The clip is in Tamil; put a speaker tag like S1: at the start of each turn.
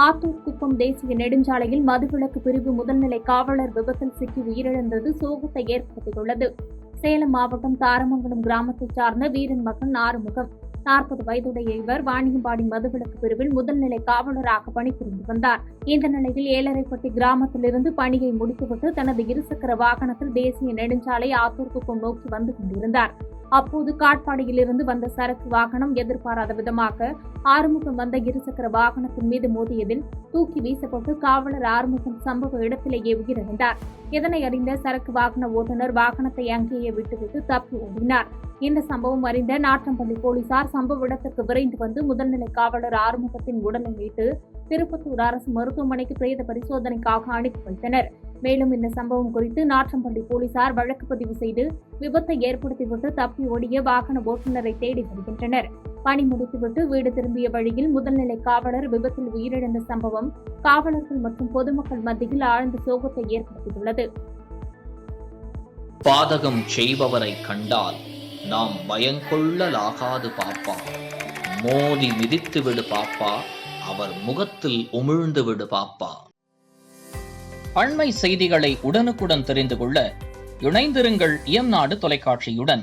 S1: ஆத்தூர் குப்பம் தேசிய நெடுஞ்சாலையில் மதுவிலக்கு பிரிவு முதல்நிலை காவலர் விபத்தில் சிக்கி உயிரிழந்தது சோகத்தை ஏற்படுத்தியுள்ளது. சேலம் மாவட்டம் தாரமங்கலம் கிராமத்தைச் சார்ந்த வீரன் மகன் ஆறுமுகம் 40 வயதுடைய இவர் வாணியம்பாடி மதுவிலக்கு பிரிவில் முதல்நிலை காவலராக பணிபுரிந்து வந்தார். இந்த நிலையில் ஏலரைப்பட்டி கிராமத்திலிருந்து பணியை முடித்துவிட்டு தனது இருசக்கர வாகனத்தில் தேசிய நெடுஞ்சாலை ஆத்தூர் குப்பம் நோக்கி வந்து கொண்டிருந்தார். அப்போது காட்பாடியிலிருந்து வந்த சரக்கு வாகனம் எதிர்பாராத விதமாக ஆறுமுகம் வந்த இருசக்கர வாகனத்தின் மீது மோதியதில் தூக்கி வீசப்பட்டு காவலர் ஆறுமுகம் சம்பவ இடத்திலேயே உயிரிழந்தார். இதனை அறிந்த சரக்கு வாகன ஓட்டுநர் வாகனத்தை அங்கேயே விட்டுவிட்டு தப்பி ஓடினார். இந்த சம்பவம் அறிந்த நாற்றம்பள்ளி போலீசார் சம்பவ இடத்திற்கு விரைந்து வந்து முதல்நிலை காவலர் ஆறுமுகத்தின் உடலை மீட்டு திருப்பத்தூர் அரசு மருத்துவமனைக்கு பிரேத பரிசோதனைக்காக அனுப்பி வைத்தனர். மேலும் இந்த சம்பவம் குறித்து நாற்றம்பள்ளி போலீசார் வழக்கு பதிவு செய்து விபத்தை ஏற்படுத்திவிட்டு தப்பி ஓடிய வாகன ஓட்டுநரை தேடி வருகின்றனர். பணி முடித்துவிட்டு வீடு திரும்பிய வழியில் முதல்நிலை காவலர் விபத்தில் உயிரிழந்த சம்பவம் காவலர்கள் மற்றும் பொதுமக்கள் மத்தியில் ஆழ்ந்த சோகத்தை ஏற்படுத்தியுள்ளது.
S2: பாதகம் செய்பவரை கண்டால் நாம் பயங்கொள்ளலாகாது பாப்பா, மோதி மிதித்து விடு பாப்பா, அவர் முகத்தில் உமிழ்ந்து விடு பாப்பா. அண்மை செய்திகளை உடனுக்குடன் தெரிந்து கொள்ள இணைந்திருங்கள் இயம்நாடு தொலைக்காட்சியுடன்.